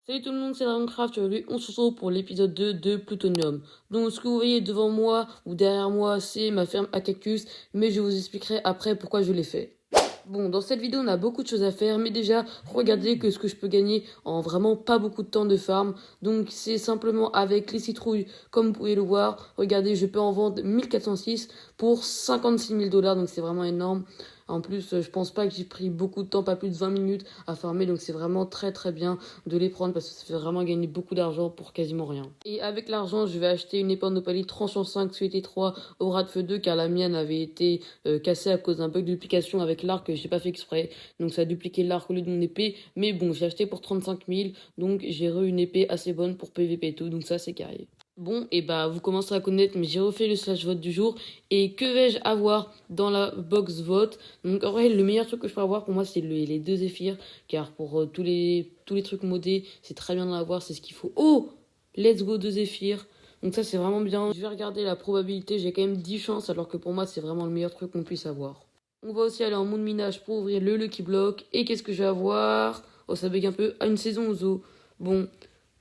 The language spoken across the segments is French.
Salut tout le monde, c'est Dragoncraft. Aujourd'hui, on se retrouve pour l'épisode 2 de Plutonium. Donc, ce que vous voyez devant moi ou derrière moi, c'est ma ferme à cactus, mais je vous expliquerai après pourquoi je l'ai fait. Bon, dans cette vidéo, on a beaucoup de choses à faire, mais déjà, regardez que ce que je peux gagner en vraiment pas beaucoup de temps de farm. Donc, c'est simplement avec les citrouilles, comme vous pouvez le voir. Regardez, je peux en vendre 1406 pour 56 000 $, donc c'est vraiment énorme. En plus, je pense pas que j'ai pris beaucoup de temps, pas plus de 20 minutes à farmer, donc c'est vraiment très très bien de les prendre parce que ça fait vraiment gagner beaucoup d'argent pour quasiment rien. Et avec l'argent, je vais acheter une épée en opaline tranchant 5 Suété 3 au rat de feu 2 car la mienne avait été cassée à cause d'un bug de duplication avec l'arc que j'ai pas fait exprès. Donc ça a dupliqué l'arc au lieu de mon épée, mais bon, j'ai acheté pour 35 000, donc j'ai une épée assez bonne pour PVP et tout, donc ça c'est carré. Bon, et bah vous commencerez à connaître, mais j'ai refait le slash vote du jour. Et que vais-je avoir dans la box vote? Donc en vrai, le meilleur truc que je peux avoir pour moi, c'est les deux zéphyrs. Car pour tous les trucs modés, c'est très bien d'en avoir, c'est ce qu'il faut. Oh! Let's go deux zéphyrs. Donc ça, c'est vraiment bien. Je vais regarder la probabilité, j'ai quand même 10 chances, alors que pour moi, c'est vraiment le meilleur truc qu'on puisse avoir. On va aussi aller en monde minage pour ouvrir le Lucky Block. Et qu'est-ce que je vais avoir? Oh, ça bug un peu. Ah, une saison aux zoo. Bon,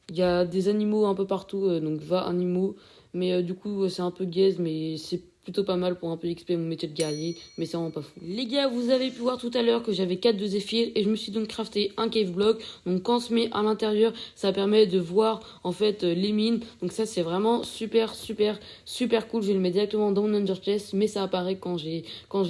il y a des animaux un peu partout, donc va animaux. Mais du coup, c'est un peu gaze, mais c'est plutôt pas mal pour un peu XP mon métier de guerrier, mais c'est vraiment pas fou. Les gars, vous avez pu voir tout à l'heure que j'avais 4 de zéphyr et je me suis donc crafté un cave block. Donc quand on se met à l'intérieur, ça permet de voir en fait les mines. Donc ça c'est vraiment super cool. Je vais le mettre directement dans mon under chest, mais ça apparaît quand j'ai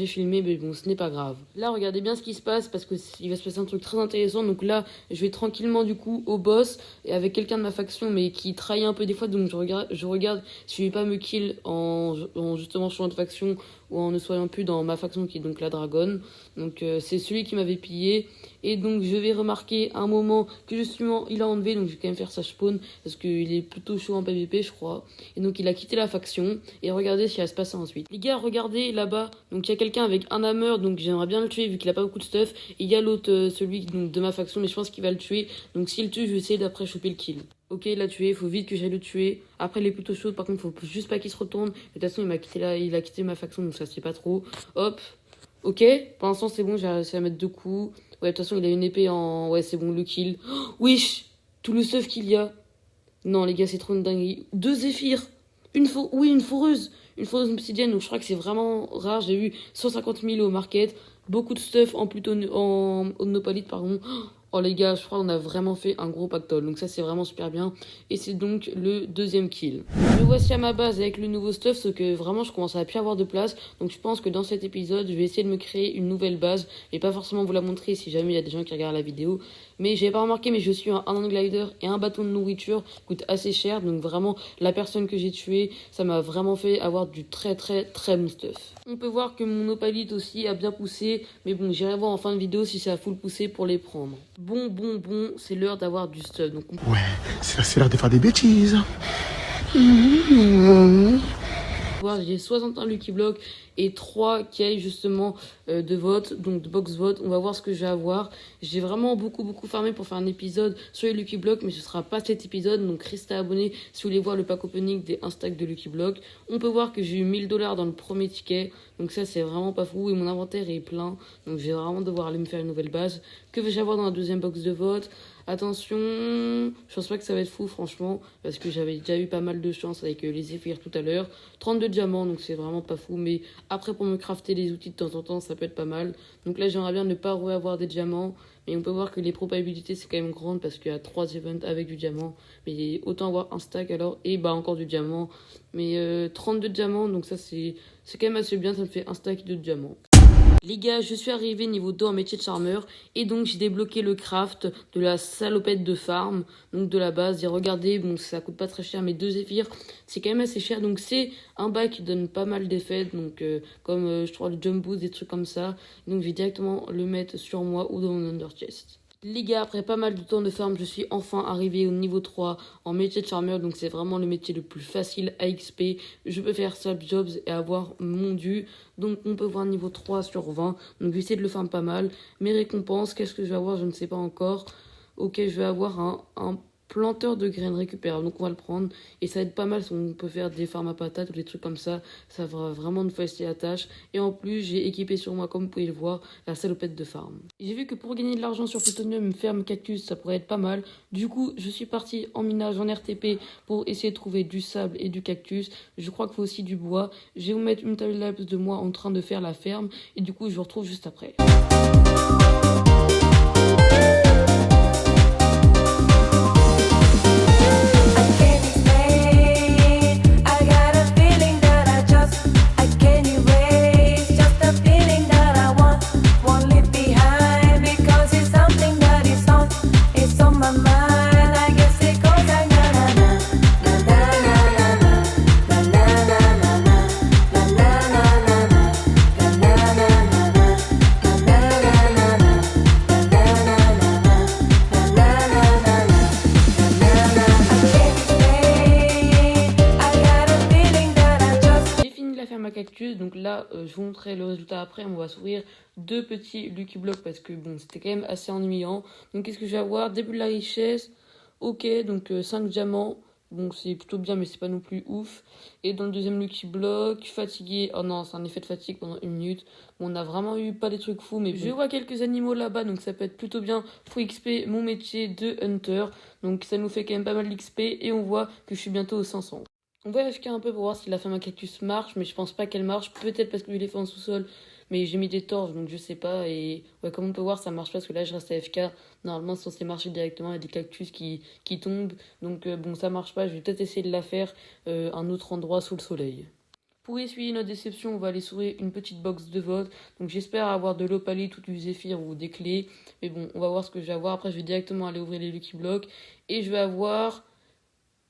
filmé, mais bon, ce n'est pas grave. Là, regardez bien ce qui se passe parce que il va se passer un truc très intéressant. Donc là, je vais tranquillement du coup au boss et avec quelqu'un de ma faction mais qui trahit un peu des fois, donc je regarde si je vais pas me kill en justement changeant de faction ou en ne soyant plus dans ma faction qui est donc la dragonne. Donc c'est celui qui m'avait pillé et donc je vais remarquer un moment que justement il a enlevé, donc je vais quand même faire sa spawn parce qu'il est plutôt chaud en PVP je crois. Et donc il a quitté la faction et regardez ce qui va se passer ensuite. Les gars, regardez là-bas, donc il y a quelqu'un avec un hammer, donc j'aimerais bien le tuer vu qu'il a pas beaucoup de stuff. Et il y a l'autre, celui donc, de ma faction, mais je pense qu'il va le tuer. Donc s'il le tue, je vais essayer d'après choper le kill. Ok, il l'a tué, faut vite que j'aille le tuer. Après, il est plutôt chaud, par contre, faut juste pas qu'il se retourne. De toute façon, il a quitté ma faction, donc ça se fait pas trop. Hop, ok, pour l'instant, c'est bon, j'ai réussi à mettre 2 coups. Ouais, de toute façon, il a une épée en. Ouais, c'est bon, le kill. Oh, wesh, tout le stuff qu'il y a. Non, les gars, c'est trop une dinguerie. 2 zéphyrs, oui, une foreuse. Une foreuse obsidienne, donc je crois que c'est vraiment rare. J'ai eu 150 000 au market. Beaucoup de stuff en plutôt en nopalite, pardon. Oh les gars, je crois qu'on a vraiment fait un gros pactole. Donc ça, c'est vraiment super bien. Et c'est donc le deuxième kill. Me voici à ma base avec le nouveau stuff, sauf que vraiment, je commence à plus avoir de place. Donc je pense que dans cet épisode, je vais essayer de me créer une nouvelle base. Et pas forcément vous la montrer si jamais il y a des gens qui regardent la vidéo. Mais j'avais pas remarqué, mais je suis un glider et un bâton de nourriture coûte assez cher. Donc vraiment, la personne que j'ai tuée, ça m'a vraiment fait avoir du très bon stuff. On peut voir que mon opalite aussi a bien poussé. Mais bon, j'irai voir en fin de vidéo si ça a full poussé pour les prendre. Bon, c'est l'heure d'avoir du stuff. Donc Ouais, c'est l'heure de faire des bêtises. j'ai 61 Lucky Block et 3 cailles justement de vote, donc de box vote. On va voir ce que je vais avoir. J'ai vraiment beaucoup farmé pour faire un épisode sur les Lucky Block, mais ce sera pas cet épisode, donc restez abonnés si vous voulez voir le pack opening des 1 stack de Lucky Block. On peut voir que j'ai eu 1000 $, dans le premier ticket, donc ça c'est vraiment pas fou et mon inventaire est plein, donc je vais vraiment devoir aller me faire une nouvelle base. Que vais-je avoir dans la deuxième box de vote? Attention, je pense pas que ça va être fou franchement, parce que j'avais déjà eu pas mal de chance avec les zéphyrs tout à l'heure. 32 diamants, donc c'est vraiment pas fou, mais après pour me crafter les outils de temps en temps, ça peut être pas mal. Donc là j'aimerais bien ne pas avoir des diamants, mais on peut voir que les probabilités c'est quand même grande parce qu'il y a 3 events avec du diamant. Mais autant avoir un stack alors, et bah encore du diamant. Mais 32 diamants, donc ça c'est quand même assez bien, ça me fait un stack de diamants. Les gars, je suis arrivé niveau 2 en métier de charmeur et donc j'ai débloqué le craft de la salopette de farm, donc de la base. Et regardez, bon ça coûte pas très cher, mais 2 zéphyrs c'est quand même assez cher. Donc c'est un bac qui donne pas mal d'effets, donc comme je crois le jump boost, des trucs comme ça. Donc je vais directement le mettre sur moi ou dans mon under chest. Les gars, après pas mal de temps de farm, je suis enfin arrivé au niveau 3 en métier de charmeur. Donc c'est vraiment le métier le plus facile à XP. Je peux faire swap jobs et avoir mon dû. Donc on peut voir niveau 3 sur 20. Donc je vais essayer de le farm pas mal. Mes récompenses, qu'est-ce que je vais avoir? Je ne sais pas encore. Ok, je vais avoir un planteur de graines récupérable. Donc on va le prendre et ça aide pas mal si on peut faire des farms à patates ou des trucs comme ça. Ça va vraiment nous faciliter la tâche. Et en plus, j'ai équipé sur moi, comme vous pouvez le voir, la salopette de farm. J'ai vu que pour gagner de l'argent sur Plutonium, une ferme cactus, ça pourrait être pas mal. Du coup, je suis parti en minage en RTP pour essayer de trouver du sable et du cactus. Je crois qu'il faut aussi du bois. Je vais vous mettre une timelapse de moi en train de faire la ferme. Et du coup, je vous retrouve juste après. Cactus, donc là je vous montrerai le résultat après. On va s'ouvrir 2 petits Lucky Blocks parce que bon, c'était quand même assez ennuyant. Donc qu'est-ce que je vais avoir? Début de la richesse, ok, donc 5 diamants, bon c'est plutôt bien mais c'est pas non plus ouf. Et dans le deuxième Lucky Block, fatigué, oh non c'est un effet de fatigue pendant 1 minute. Bon, on a vraiment eu pas des trucs fous mais bon. Je vois quelques animaux là-bas donc ça peut être plutôt bien pour XP mon métier de hunter. Donc ça nous fait quand même pas mal d'XP et on voit que je suis bientôt aux 500. On va vérifier un peu pour voir si la ferme à cactus marche, mais je pense pas qu'elle marche. Peut-être parce que je l'ai fait en sous-sol, mais j'ai mis des torches, donc je sais pas. Et ouais, comme on peut voir, ça marche pas parce que là, je reste à FK. Normalement, c'est censé marcher directement. Il y a des cactus qui tombent. Donc bon, ça marche pas. Je vais peut-être essayer de la faire un autre endroit sous le soleil. Pour essuyer notre déception, on va aller s'ouvrir une petite box de vote. Donc j'espère avoir de l'opalite ou du zéphyr ou des clés. Mais bon, on va voir ce que je vais avoir. Après, je vais directement aller ouvrir les Lucky Blocks. Et je vais avoir...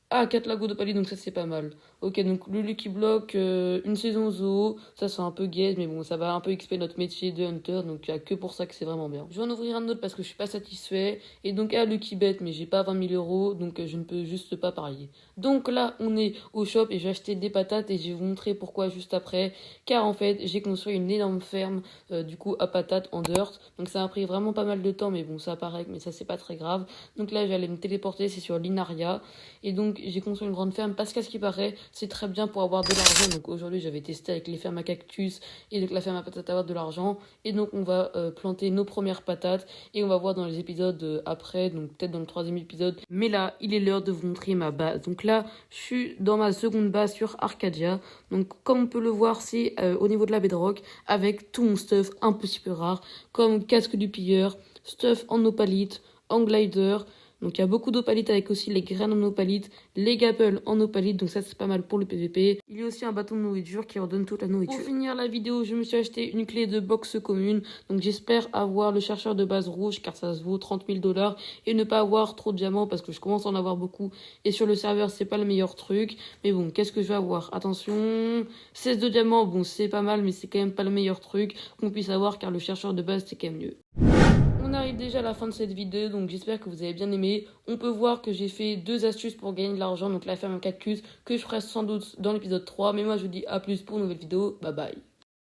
Ah, 4 lagos d'opalie, donc ça c'est pas mal. Ok, donc le Lucky Block, une saison zoo, ça c'est un peu gaze, mais bon, ça va un peu XP notre métier de hunter, donc il n'y a que pour ça que c'est vraiment bien. Je vais en ouvrir un autre parce que je suis pas satisfait. Et donc, Lucky Bet, mais j'ai pas 20 000 euros, donc je ne peux juste pas parier. Donc là, on est au shop et j'ai acheté des patates et je vais vous montrer pourquoi juste après. Car en fait, j'ai construit une énorme ferme, du coup, à patates en dirt. Donc ça a pris vraiment pas mal de temps, mais bon, ça apparaît, mais ça c'est pas très grave. Donc là, j'allais me téléporter, c'est sur l'Inaria. Et donc, j'ai construit une grande ferme parce qu'à ce qui paraît, c'est très bien pour avoir de l'argent. Donc aujourd'hui, j'avais testé avec les fermes à cactus et avec la ferme à patates avoir de l'argent. Et donc, on va planter nos premières patates et on va voir dans les épisodes après, donc peut-être dans le 3e épisode. Mais là, il est l'heure de vous montrer ma base. Donc là, je suis dans ma seconde base sur Arcadia. Donc comme on peut le voir, c'est au niveau de la bedrock avec tout mon stuff un petit peu rare, comme casque du pilleur, stuff en opalite, en glider. Donc il y a beaucoup d'opalite avec aussi les graines en opalite, les gapels en opalite, donc ça c'est pas mal pour le PVP. Il y a aussi un bâton de nourriture qui redonne toute la nourriture. Pour finir la vidéo, je me suis acheté une clé de box commune, donc j'espère avoir le chercheur de base rouge car ça se vaut 30 000 $ et ne pas avoir trop de diamants parce que je commence à en avoir beaucoup et sur le serveur c'est pas le meilleur truc. Mais bon, qu'est-ce que je vais avoir? Attention, 16 de diamants, bon c'est pas mal mais c'est quand même pas le meilleur truc qu'on puisse avoir car le chercheur de base c'est quand même mieux. On arrive déjà à la fin de cette vidéo, donc j'espère que vous avez bien aimé. On peut voir que j'ai fait 2 astuces pour gagner de l'argent, donc la ferme à cactus, que je ferai sans doute dans l'épisode 3. Mais moi je vous dis à plus pour une nouvelle vidéo, bye bye.